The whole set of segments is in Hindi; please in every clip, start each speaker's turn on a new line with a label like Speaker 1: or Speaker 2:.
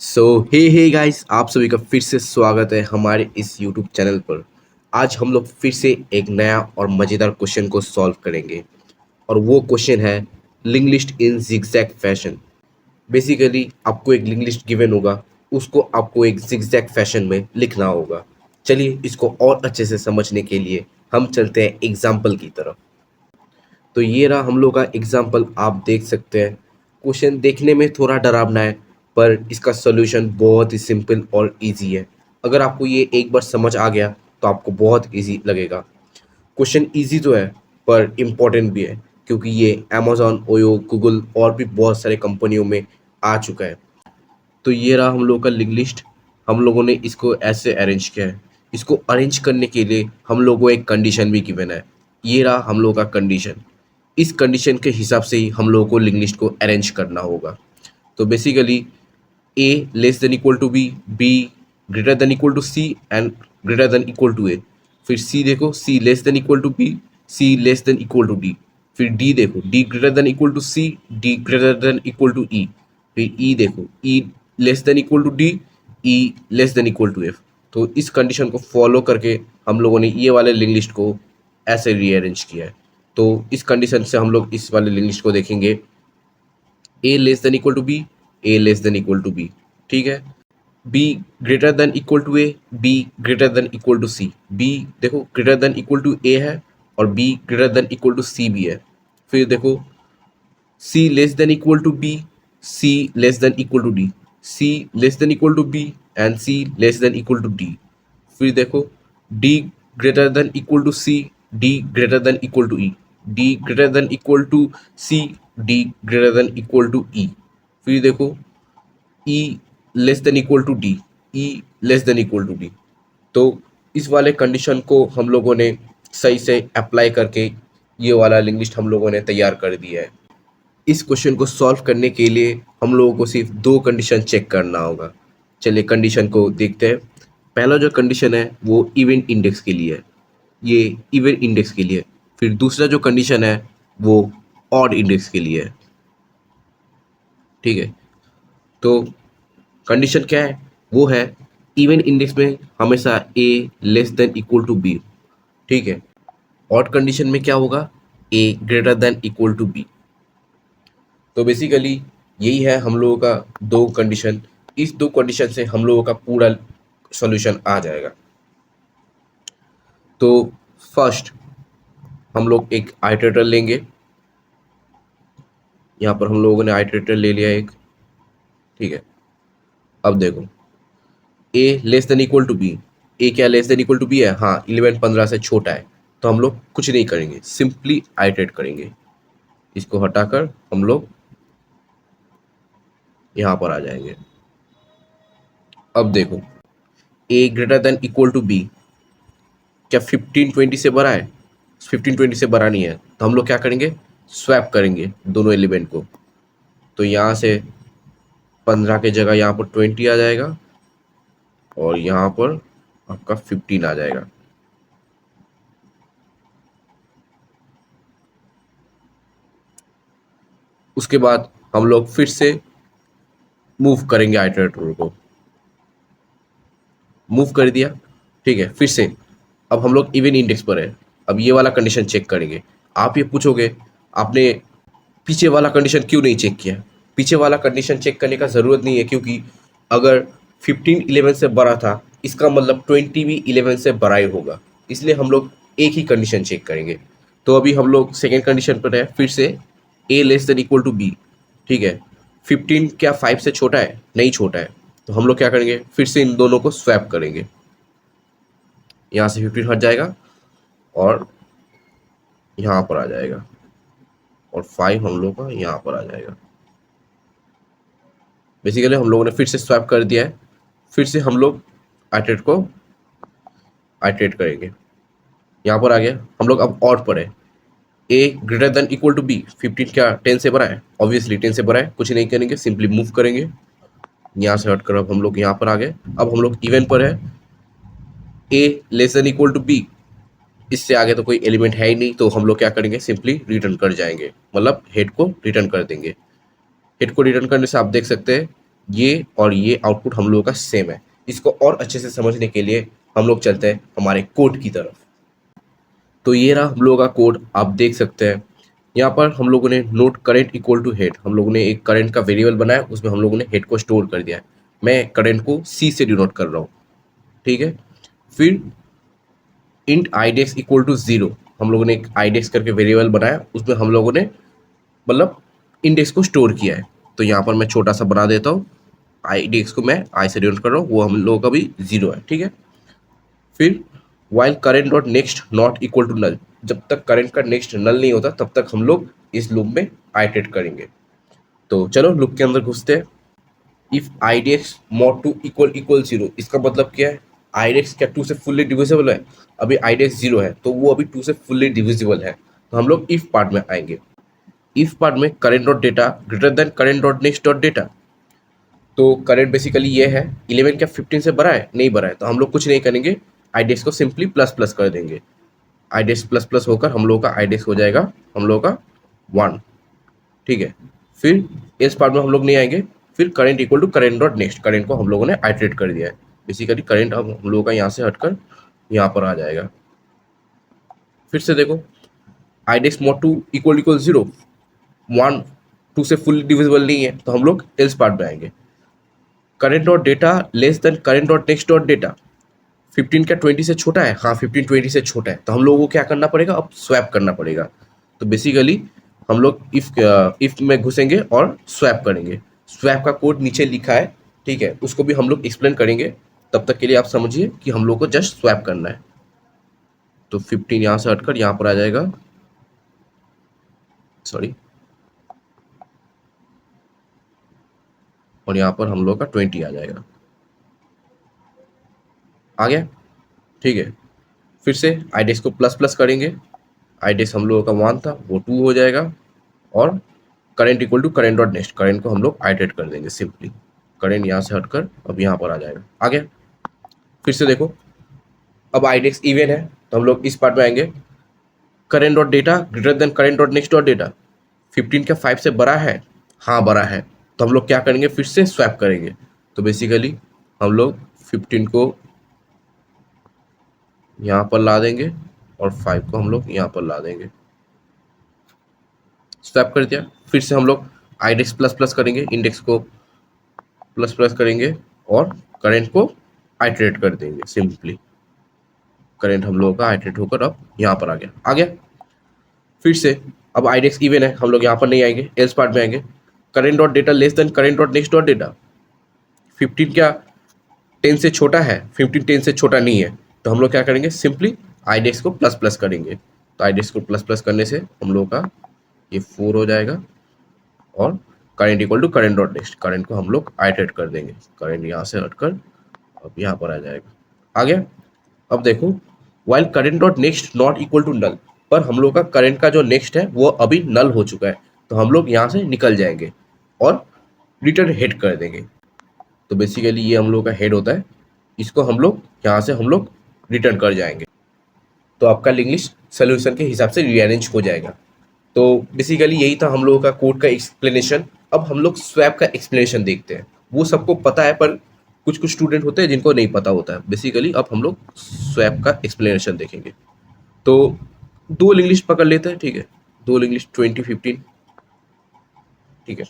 Speaker 1: सो हे गाइस, आप सभी का फिर से स्वागत है हमारे इस यूट्यूब चैनल पर। आज हम लोग फिर से एक नया और मज़ेदार क्वेश्चन को सॉल्व करेंगे और वो क्वेश्चन है लिंक लिस्ट इन जिगजैग फैशन। बेसिकली आपको एक लिंक लिस्ट गिवन होगा, उसको आपको एक जिगजैग फैशन में लिखना होगा। चलिए इसको और अच्छे से समझने के लिए हम चलते हैं एग्जाम्पल की तरफ। तो ये रहा हम लोग का एग्जाम्पल, आप देख सकते हैं। क्वेश्चन देखने में थोड़ा डरावना है पर इसका सॉल्यूशन बहुत ही सिंपल और इजी है। अगर आपको ये एक बार समझ आ गया तो आपको बहुत इजी लगेगा। क्वेश्चन इजी तो है पर इम्पोर्टेंट भी है, क्योंकि ये अमेजोन, ओयो, गूगल और भी बहुत सारे कंपनियों में आ चुका है। तो ये रहा हम लोग का लिंक लिस्ट। हम लोगों ने इसको ऐसे अरेंज किया है। इसको अरेंज करने के लिए हम लोगों को एक कंडीशन भी गिवन है। ये रहा हम लोग का कंडीशन। इस कंडीशन के हिसाब से ही हम लोगों को लिंक लिस्ट को अरेंज करना होगा। तो basically A less than equal to B greater than equal to C and greater than equal to A. फिर सी देखो, C less than equal to B, C less than equal to D. फिर डी देखो, D greater than equal to C, D greater than equal to E. फिर ई देखो, E less than equal to D, E less than equal to F. तो इस कंडीशन को फॉलो करके हम लोगों ने ये वाले लिंक लिस्ट को ऐसे रीअरेंज किया है। तो इस कंडीशन से हम लोग इस वाले लिंक लिस्ट को देखेंगे। A less than equal to B, A less than equal to B, ठीक है। B greater than equal to A, B greater than equal to C. B देखो greater than equal to A है और B greater than equal to C भी है। फिर देखो C less than equal to B, C less than equal to D, C less than equal to B and C less than equal to D. फिर देखो D greater than equal to C, D greater than equal to E, D greater than equal to C, D greater than equal to E. फिर देखो E less than equal to D, E less than equal to D. तो इस वाले कंडीशन को हम लोगों ने सही से अप्लाई करके ये वाला लिंक लिस्ट हम लोगों ने तैयार कर दिया है। इस क्वेश्चन को सॉल्व करने के लिए हम लोगों को सिर्फ दो कंडीशन चेक करना होगा। चलिए कंडीशन को देखते हैं। पहला जो कंडीशन है वो इवेंट इंडेक्स के लिए है, ये इवेंट इंडेक्स के लिए। फिर दूसरा जो कंडीशन है वो ऑड इंडेक्स के लिए है, ठीक है। तो कंडीशन क्या है, वो है इवेंट इंडेक्स में हमेशा A less than equal to B, ठीक है। ऑड कंडीशन में क्या होगा, A greater than equal to B. तो बेसिकली यही है हम लोगों का दो कंडीशन। इस दो कंडीशन से हम लोगों का पूरा सॉल्यूशन आ जाएगा। तो फर्स्ट हम लोग एक आइटरेटर लेंगे। यहाँ पर हम लोगों ने आइटरेटर ले लिया एक, ठीक है। अब देखो A less than equal to B, A क्या less than equal to B है, हाँ 11 15 से छोटा है। तो हम लोग कुछ नहीं करेंगे, सिंपली आइटरेट करेंगे। इसको हटाकर हम लोग यहाँ पर आ जाएंगे। अब देखो A greater than equal to B, क्या 15 20 से बड़ा है, 15 20 से बड़ा नहीं है। तो हम लोग क्या करेंगे, स्वैप करेंगे दोनों एलिमेंट को। तो यहाँ से 15 के जगह यहाँ पर 20 आ जाएगा और यहाँ पर आपका 15 आ जाएगा। उसके बाद हम लोग फिर से मूव करेंगे आइटरेटर को, मूव कर दिया, ठीक है। फिर से अब हम लोग इवन इंडेक्स पर है। अब ये वाला कंडीशन चेक करेंगे। आप ये पूछोगे आपने पीछे वाला कंडीशन क्यों नहीं चेक किया। पीछे वाला कंडीशन चेक करने का ज़रूरत नहीं है, क्योंकि अगर 15 11 से बड़ा था इसका मतलब 20 भी 11 से बड़ा ही होगा। इसलिए हम लोग एक ही कंडीशन चेक करेंगे। तो अभी हम लोग सेकेंड कंडीशन पर है, फिर से A less than equal to B, ठीक है। 15 क्या 5 से छोटा है, नहीं छोटा है। तो हम लोग क्या करेंगे, फिर से इन दोनों को स्वैप करेंगे। यहाँ से 15 हट जाएगा और यहाँ पर आ जाएगा और 5 हम लोग का यहाँ पर आ जाएगा। बेसिकली हम लोगों ने फिर से स्वैप कर दिया है। फिर से हम लोग आइटरेट को आइटरेट करेंगे। यहाँ पर आ गया, हम लोग अब ऑड पर है। A greater than equal to B, 15 क्या 10 से बड़ा है, ऑब्वियसली 10 से बड़ा है। कुछ नहीं करेंगे, सिंपली मूव करेंगे। यहाँ से हट कर अब हम लोग यहाँ पर आ गए। अब हम लोग इवन पर है, A less than equal to B, इससे आगे तो कोई एलिमेंट है ही नहीं। तो हम लोग क्या करेंगे, सिंपली रिटर्न कर जाएंगे, मतलब हेड को रिटर्न कर देंगे। हेड को रिटर्न करने से आप देख सकते हैं ये और ये आउटपुट हम लोगों का सेम है। इसको और अच्छे से समझने के लिए हम लोग चलते हैं हमारे कोड की तरफ। तो ये रहा हम लोगों का कोड, आप देख सकते हैं। यहाँ पर हम लोगों ने node current equal to head, हम लोगों ने एक करंट का वेरिएबल बनाया, उसमें हम लोगों ने हेड को स्टोर कर दिया है। मैं करंट को सी से डिनोट कर रहा हूँ, ठीक है। फिर int index equal to zero, हम लोगों ने एक आईडेक्स करके वेरिएबल बनाया, उसमें हम लोगों ने मतलब इंडेक्स को स्टोर किया है। तो यहाँ पर मैं छोटा सा बना देता हूँ, आईडेक्स को मैं आई से डिनोट कर रहा हूँ, वो हम लोगों का भी जीरो है, ठीक है। फिर while current dot next not equal to null, जब तक करंट का नेक्स्ट नल नहीं होता तब तक हम लोग इस लूप में आइटरेट करेंगे। तो चलो लूप के अंदर घुसते हैं। If IDX mod two equal equal zero, इसका मतलब क्या है? आईडीएक्स क्या टू से फुल्ली डिविजिबल है? अभी आईडीएक्स जीरो है तो वो अभी टू से फुल्ली डिविजिबल है, तो हम लोग इफ पार्ट में आएंगे। इफ पार्ट में current dot data greater than current dot next dot data. तो करेंट बेसिकली ये है, 11 क्या 15 से बड़ा है? नहीं बड़ा है, तो हम लोग कुछ नहीं करेंगे, आईडीएक्स को सिंपली प्लस प्लस कर देंगे। आईडेक्स प्लस प्लस होकर हम लोगों का आईडेक्स हो जाएगा हम लोगों का 1, ठीक है। फिर इस पार्ट में हम लोग नहीं आएंगे। फिर current equal to current dot next, current को हम लोगों ने आइटरेट कर दिया है। बेसिकली करेंट अब हम लोगों का यहाँ से हटकर यहाँ पर आ जाएगा। फिर से देखो, iDEX mod two equal equal zero, 1 2 से फुल डिविजिबल नहीं है, तो हम लोग एल्स पार्ट में आएंगे। Current dot data less than current dot next dot data, 15 क्या 20 से छोटा है? हाँ 15 20 से छोटा है, तो हम लोगों को क्या करना पड़ेगा? अब स्वैप करना पड़ेगा। तो बेसिकली हम लोग इफ में घुसेंगे और स्वैप करेंगे। स्वैप का कोड नीचे लिखा है, ठीक है, उसको भी हम लोग एक्सप्लेन करेंगे। तब तक के लिए आप समझिए कि हम लोग को जस्ट स्वैप करना है। तो 15 यहाँ से हटकर यहाँ पर आ जाएगा, सॉरी, और यहाँ पर हम लोग का 20 आ जाएगा। आ गया, ठीक है। फिर से आईडेक्स को प्लस प्लस करेंगे, आईडेक्स हम लोगों का 1 था वो 2 हो जाएगा, और current equal to current dot next, current को हम लोग आइटरेट कर देंगे सिंपली। करेंट यहाँ से हटकर अब यहाँ पर आ जाएगा। आ गया। फिर से देखो, अब आईडेक्स इवन है तो हम लोग इस पार्ट में आएंगे। Current dot data greater than current dot next dot data, 15 क्या 5 से बड़ा है? हाँ बड़ा है, तो हम लोग क्या करेंगे? फिर से स्वैप करेंगे। तो बेसिकली हम लोग 15 को यहाँ पर ला देंगे और 5 को हम लोग यहाँ पर ला देंगे। स्वैप कर दिया। फिर से हम लोग आईडेक्स प्लस प्लस करेंगे, इंडेक्स को प्लस प्लस करेंगे और करंट को आइटरेट कर देंगे सिंपली। करंट हम लोगों का आइटरेट होकर अब यहाँ पर आ गया। आ गया। फिर से अब आईडेक्स इवन है, हम लोग यहाँ पर नहीं आएंगे, एल्स पार्ट में आएंगे। Current dot data less than current dot next dot data, 15 क्या 10 से छोटा है? 15 10 से छोटा नहीं है, तो हम लोग क्या करेंगे? सिंपली आईडेक्स को प्लस प्लस करेंगे। तो आईडेक्स को प्लस प्लस करने से हम लोग का ये 4 हो जाएगा, और current equal to current dot next, current को हम लोग आइटरेट कर देंगे। करंट यहाँ से हटकर अब यहाँ पर आ जाएगा। आ गया। अब देखो, while current dot next not equal to null, पर हम लोग का करंट का जो नेक्स्ट है वो अभी नल हो चुका है, तो हम लोग यहाँ से निकल जाएंगे और रिटर्न हेड कर देंगे। तो बेसिकली ये हम लोग का हेड होता है, इसको हम लोग यहाँ से हम लोग रिटर्न कर जाएंगे, तो आपका इंग्लिश सोल्यूशन के हिसाब से रीअरेंज हो जाएगा। तो बेसिकली यही था हम लोगों का कोड का एक्सप्लेनेशन। अब हम लोग स्वैप का एक्सप्लेनेशन देखते हैं। वो सबको पता है, पर कुछ कुछ स्टूडेंट होते हैं जिनको नहीं पता होता है। बेसिकली अब हम लोग स्वैप का एक्सप्लेनेशन देखेंगे। तो दो इंग्लिश पकड़ लेते हैं, ठीक है, दो इंग्लिश 2015, ठीक है।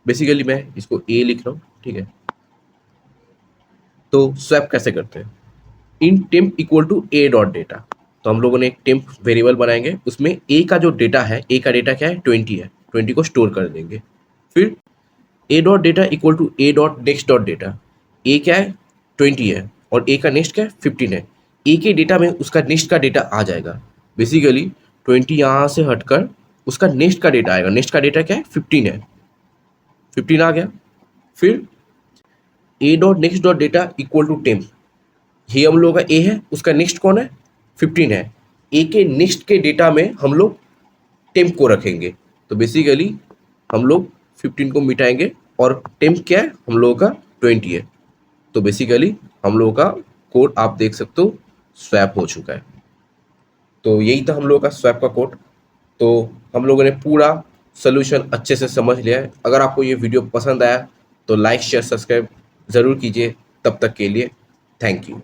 Speaker 1: बेसिकली मैं इसको ए लिख रहा हूँ, ठीक है। तो स्वैप कैसे करते हैं? इन temp equal to A dot data, तो हम लोगों ने एक टेम्प वेरिएबल बनाएंगे, उसमें ए का जो डेटा है, ए का डेटा क्या है? 20 है, 20 को स्टोर कर देंगे। फिर ए dot data equal to A dot next dot data, A क्या है? 20 है, और ए का नेक्स्ट क्या है? 15 है। ए के डेटा में उसका नेक्स्ट का डेटा आ जाएगा। बेसिकली 20 यहाँ से हटकर उसका नेक्स्ट का डेटा आएगा। नेक्स्ट का डेटा क्या है? 15 है, 15 आ गया। फिर ए dot next dot data equal to temp, ये हम लोगों का ए है, उसका नेक्स्ट कौन है? 15 है। ए के नेक्स्ट के डेटा में हम लोग टेम्प को रखेंगे। तो बेसिकली हम लोग 15 को मिटाएंगे, और टेम्प क्या है? हम लोगों का 20 है। तो बेसिकली हम लोगों का कोड आप देख सकते हो स्वैप हो चुका है। तो यही था हम लोगों का स्वैप का कोड। तो हम लोगों ने पूरा सोल्यूशन अच्छे से समझ लिया है। अगर आपको ये वीडियो पसंद आया तो लाइक शेयर सब्सक्राइब ज़रूर कीजिए। तब तक के लिए थैंक यू।